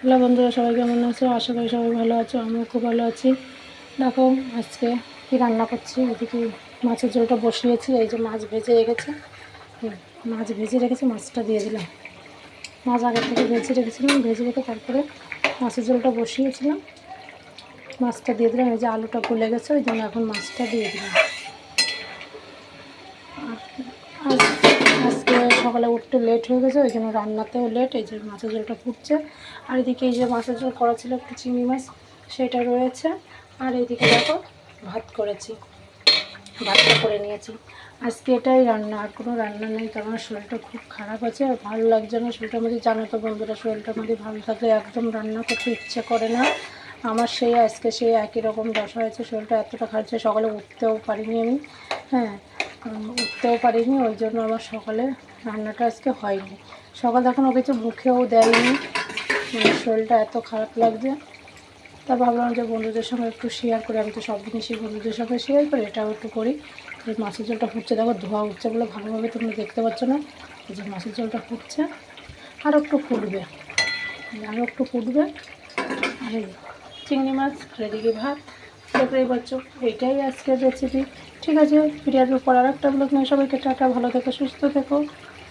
Hello বন্ধুরা, সবাই কেমন আছো? আশা করি সবাই ভালো আছো। আমিও খুব ভালো আছি। দেখো আজকে কী রান্না করছি। এদিকে মাছের ঝোলটা বসিয়েছি। এই যে মাছ ভেজে রেখেছি, মাছ ভেজে রেখেছি, মাছটা দিয়ে দিলাম। মাছ আগে থেকে ভেজে রেখেছিলাম, ভেজে রেখে তারপরে মাছের ঝোলটা বসিয়েছিলাম, মাছটা দিয়ে দিলাম। এই যে আলুটা গলে গেছে, ওই জন্য এখন মাছটা দিয়ে দিলাম। আর আজকে সকালে উঠতে লেট হয়ে গেছে, ওই জন্য রান্নাতেও লেট। এই যে মাছের ঝোলটা ফুটছে, আর এদিকে এই যে মাছের ঝোল করা ছিল একটু চিংড়ি মাছ, সেটা রয়েছে। আর এইদিকে দেখো ভাত করেছি, ভাতটা করে নিয়েছি। আজকে এটাই রান্না, আর কোনো রান্না নেই, কারণ আমার শরীরটা খুব খারাপ আছে, আর ভালো লাগছে না শরীরটার মধ্যে। জানো তো বন্ধুরা, শরীরটার মধ্যে ভালো থাকলে একদম রান্না করতে ইচ্ছে করে না। আমার আজকে সেই একই রকম দশা হয়েছে, শরীরটা এতটা খারাপ, সকালে উঠতেও পারিনি আমি। হ্যাঁ, উঠতেও পারিনি, ওই জন্য আমার সকালে রান্নাটা আজকে হয়নি। সকাল এখনও কিছু মুখেও দেয়নি, শরীরটা এত খারাপ লাগছে। তা ভাবলাম যে বন্ধুদের সঙ্গে একটু শেয়ার করি। আমি তো সব জিনিসই বন্ধুদের সঙ্গে শেয়ার করি, এটাও একটু করি। এই মাছের ঝোলটা ফুটছে, দেখো ধোয়া উঠছে বলে ভালোভাবে তোমরা দেখতে পাচ্ছ না। এই যে মাছের ঝোলটা ফুটছে, আরও একটু ফুটবে, আর এই চিংড়ি মাছ, আর এদিকে ভাত। দেখতেই পাচ্ছ, এইটাই আজকের রেসিপি। ঠিক আছে, ফিরে আসবো পর আর একটা ব্লগ নিয়ে। সবাইকে টাটা, ভালো থেকো, সুস্থ থেকো।